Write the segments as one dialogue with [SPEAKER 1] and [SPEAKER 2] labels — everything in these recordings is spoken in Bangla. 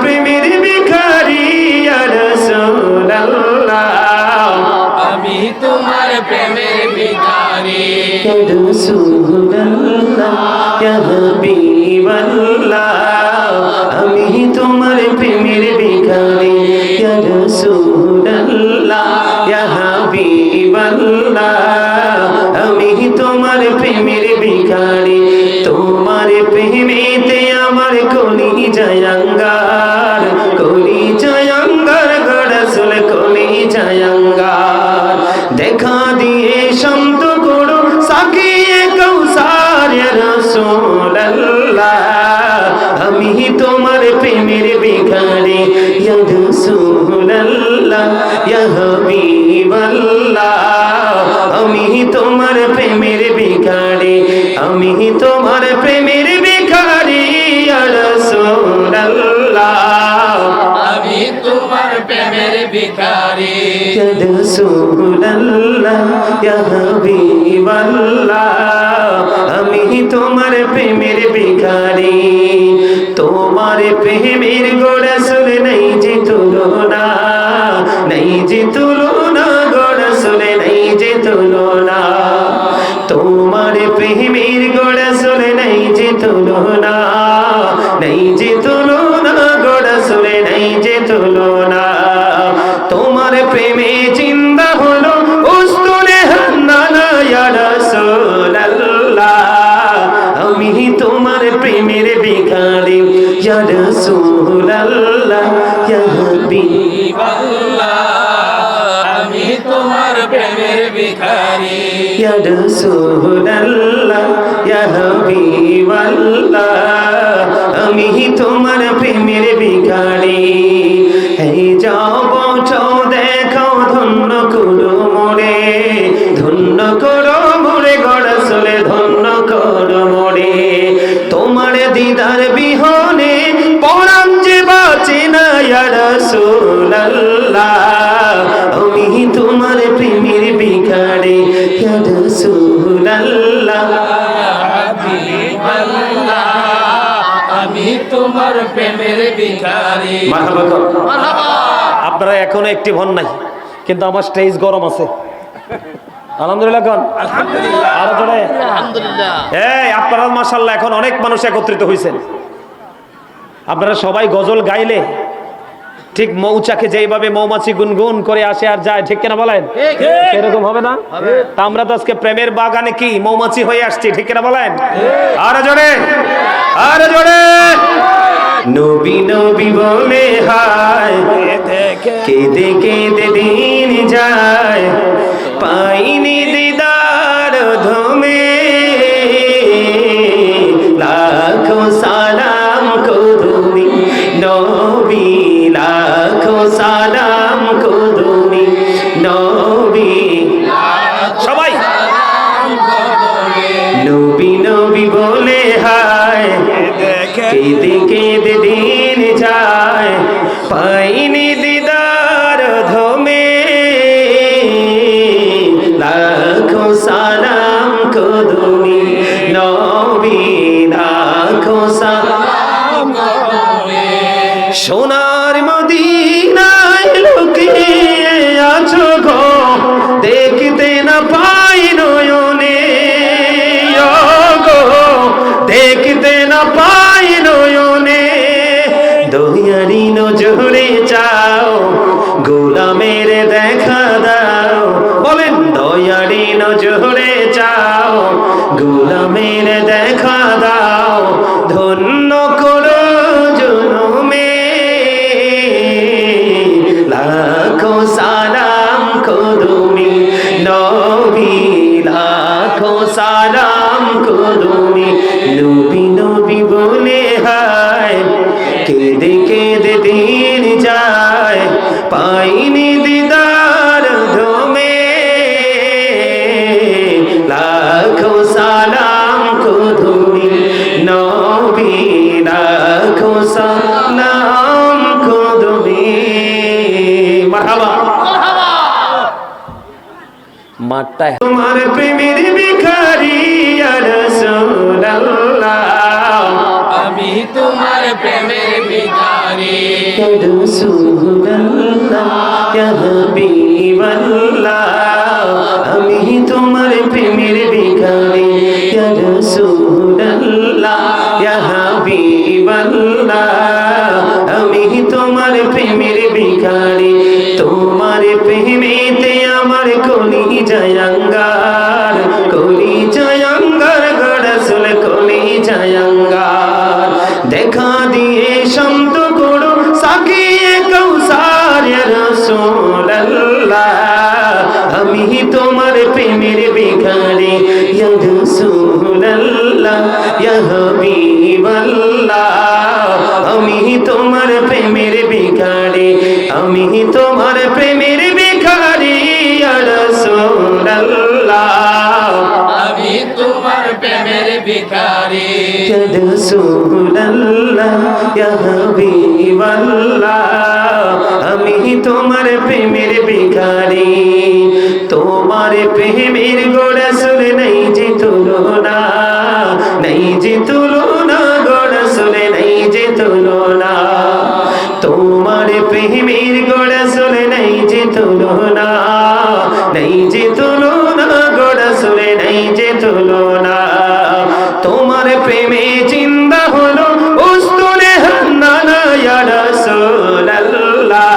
[SPEAKER 1] প্রেমের ভিখারি ইয়া রাসূলুল্লাহ
[SPEAKER 2] আমি তোমার প্রেমের ভিখারি
[SPEAKER 1] ইয়া রাসূলুল্লাহ ইয়া হাবিবাল্লাহ আমি তোমার প্রেমের ভিখারি ইয়া রাসূলুল্লাহ ইয়া হাবিবাল্লাহ আমি তোমার প্রেমের ভিখারি তোমার প্রেমেতে আমার কলিজায় আঙ্গার কলিজায় আঙ্গার গো রাসূল কলিজায় আঙ্গার দেখা দিয়ে শান্ত করো সাকিয়ে কাউসার ইয়া রাসূলুল্লাহ আমি তোমার প্রেমের ভিখারি ইয়া রাসূলুল্লাহ ইয়া হাবিবাল্লাহ আমি তোমার প্রেমের ভিখারি আমি তোমার প্রেমের ভিখারি ইয়া রাসূলুল্লাহ
[SPEAKER 2] আমি তোমার প্রেমের ভিখারি
[SPEAKER 1] ইয়া রাসূলুল্লাহ ইয়া হাবিবাল্লাহ আমি তোমার প্রেমের ভিখারি তোমার প্রেমের গো রাসূল নাই যে তুলনা নাই যে তুলনা গো রাসূল নাই যে তুলনা তোমার প্রেমের গো রাসূল নাই যে তুলনা নাই যে তুলনা গো রাসূল নাই যে তুলনা তোমার প্রেমে জিন্দা হলো উস্তুনে হান্নানা ইয়া রাসূলুল্লাহ আমি তোমার প্রেমের ভিখারি ইয়া রাসূলুল্লাহ ইয়া হাবিবাল্লাহ
[SPEAKER 2] আমি তোমার প্রেমের ভিখারি
[SPEAKER 1] ইয়া রাসূলুল্লাহ ইয়া হাবিবাল্লাহ আমি তোমার প্রেমের ভিখারি এই যাও বছর দেখো ধন্য করো মোরে ধন্য করো মোরে গো রাসূল ধন্য করো মোরে তোমার দিদার বিহনে পরাণ যে বাঁচে না ইয়া রাসূলুল্লাহ আমি তোমার প্রেমের ভিখারি ইয়া রাসূলুল্লাহ
[SPEAKER 2] হাবিবাল্লাহ আমি তোমার প্রেমের ভিখারি
[SPEAKER 1] মারহাবা। আপনারা এখনো একটি ভন নাই কিন্তু আমার স্টেজ গরম আছে আলহামদুলিল্লাহ কোন
[SPEAKER 2] আলহামদুলিল্লাহ
[SPEAKER 1] আরো জোরে
[SPEAKER 2] আলহামদুলিল্লাহ
[SPEAKER 1] এই আপনারা মাশাআল্লাহ এখন অনেক মানুষ একত্রিত হয়েছেন আপনারা সবাই গজল গাইলে ঠিক মৌচাকে যেইভাবে মৌমাছি গুনগুন করে আসে আর যায় ঠিক কিনা বলেন এরকম হবে না তা আমরা তো আজকে প্রেমের বাগানে কি মৌমাছি হয়ে আসছি ঠিক কিনা বলেন আরো জোরে আরো জোরে নবী নবী বলে হায় কেঁদে কেঁদে দিন যায় পাইনি দিদার ধমে লাখো সালাম করুনি নবী লাখো সালাম করুনি নবী সবাই নবী নবী বলে হায় কেঁদে কেঁদে দিন যায় পাইনি দিদার ধমে লাখো সালাম করুনি নবী লাখো সালাম সোনার মদিনায় লুকিয়ে আছো গো দেখতে না পাই নয়নে গো দেখতে না পাই নয়নে দয়ারি নজরে চাও গোলামের দেখা দাও বলেন দয়ারি নজরে চাও গোলামের দেখা দাও ধন্য করো জনমে লাখো সালাম করুনি নবী লাখো সালাম করুনি নবী নবী বলে হায় কেঁদে কেঁদে দিন যায় পাইনি দিদার ধমে লাখো সালাম করুনি নবী লাখো সালাম করুনি মারহাবা মাঠটা তোমার প্রেমের ভিখারি ইয়া রাসূলুল্লাহ
[SPEAKER 2] আমি তোমার প্রেমের ভিখারি
[SPEAKER 1] ইয়া রাসূলুল্লাহ ইয়া হাবিবাল্লাহ আমি তোমার প্রেমের ভিখারি ইয়া রাসূলুল্লাহ ইয়া হাবিবাল্লাহ আমি তোমার প্রেমের ভিখারি তোমার প্রেমেতে আমার কলিজাঙ্গার কলিজাঙ্গার গো রাসূল কলিজাঙ্গার দেখা দিয়ে শান্ত করো সাকিয়ে কাউসার ইয়া রাসূলুল্লাহ আমি তোমার প্রেমের ভিখারি ইয়া রাসূলুল্লাহ ইয়া হাবিবাল্লাহ আমি তোমার প্রেমের ভিখারি আমি তোমার প্রেমের ভিখারি ইয়া রাসূলুল্লাহ
[SPEAKER 2] আমি তোমার প্রেমের ভিখারি
[SPEAKER 1] ইয়া রাসূলুল্লাহ ইয়া হাবিবাল্লাহ আমি তোমার প্রেমের ভিখারি তোমার প্রেমের গো রাসূল নাই যে তুলনা নাই যে তুলনা গো রাসূল নাই যে তুলনা তোমার প্রেমের গো রাসূল নাই যে তুলনা নাই যে তুলনা গো রাসূল নাই যে তুলনা তোমার প্রেমে জিন্দা হলো উস্তুনে হান্নানা ইয়া রাসূলুল্লাহ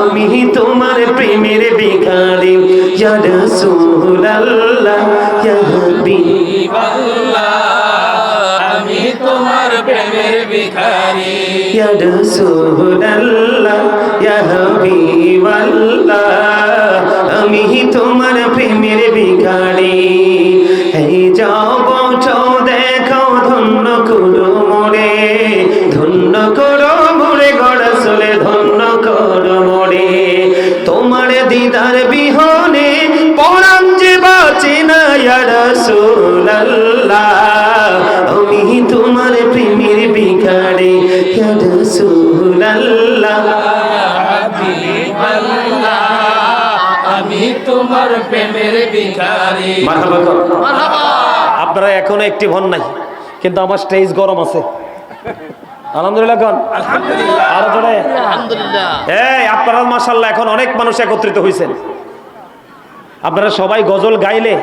[SPEAKER 1] আমি তোমার প্রেমের ভিখারি ইয়া রাসূলুল্লাহ ইয়া হাবিবাল্লাহ
[SPEAKER 2] আমি তোমার প্রেমের ভিখারি
[SPEAKER 1] ইয়া রাসূলুল্লাহ ইয়া হাবিবাল্লাহ আমি তোমার প্রেমের ভিখারি এই যাও পৌঁছাও দেখো ধন্য করো মোরে ধন্য করো মোরে গো রাসূল ধন্য করো মোরে তোমার দিদার বিহনে পরাণ যে বাঁচে না ইয়া রাসূলুল্লাহ আমি তোমার প্রেমের ভিখারি ইয়া রাসূলুল্লাহ
[SPEAKER 2] হাবিবাল্লাহ আমি তোমার প্রেমের ভিখারি
[SPEAKER 1] মারহাবা কর। আপনারা এখনো একটি ভন নাই কিন্তু আমার স্টেজ গরম আছে আলহামদুলিল্লাহ কোন
[SPEAKER 2] আলহামদুলিল্লাহ
[SPEAKER 1] আরো জোরে
[SPEAKER 2] আলহামদুলিল্লাহ
[SPEAKER 1] এই আপনারা মাশাআল্লাহ এখন অনেক মানুষ একত্রিত হয়েছেন আপনারা সবাই গজল গাইলে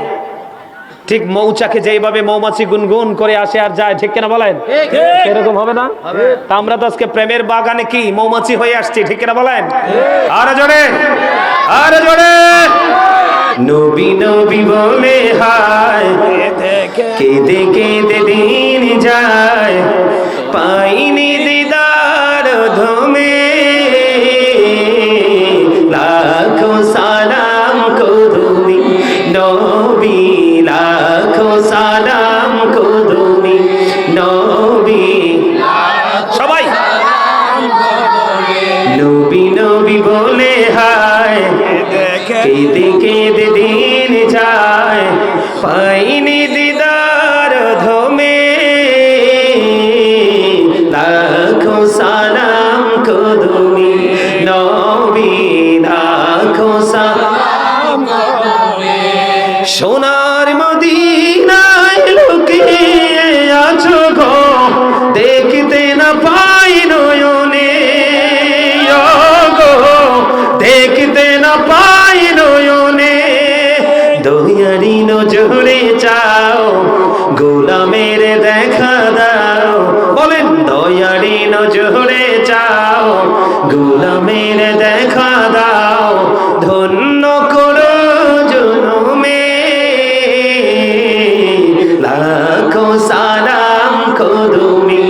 [SPEAKER 1] ঠিক মৌচাকে যেইভাবে মৌমাছি গুনগুন করে আসে আর যায় ঠিক কিনা বলেন এরকম হবে না তা আমরা তো আজকে প্রেমের বাগানে কি মৌমাছি হয়ে আসছি ঠিক কিনা বলেন আরো জোরে আরো জোরে নবী নবী বলে হায় কেঁদে কেঁদে দিন যায় পাইনি দিদার ধমে লাখো সালাম কদুমি নবী লাখো সালাম কদুমি নবী সবাই নবী নবী বলে হায় কেঁদে কেঁদে দিন যায় পাইনি দিদার ধমে লাখো সালাম কদুমি নবী লাখো সালাম সোনার মদিনায় লুকিয়ে আছো গো দেখতে না পাই নয়নে গো দেখতে না পাই নয়নে দয়ারি নজরে চাও গোলামের দেখা দাও বলেন দয়ারি নজরে চাও গোলামের দেখা দাও ধন্য করো জনমে লাখো সালাম কদুমি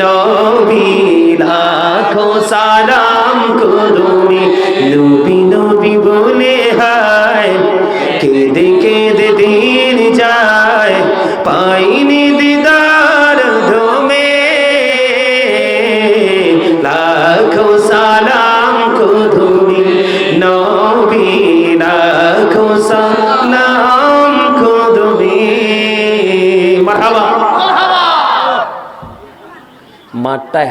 [SPEAKER 1] নবী লাখো সালাম কদুমি নবী নবী বলে হায় কেঁদে কেঁদে দিন যায় পাইনি দিদার ধমে লাখো সালাম কদুমি নবী লাখো সালাম কদুমি মারহাবা মাঠটায়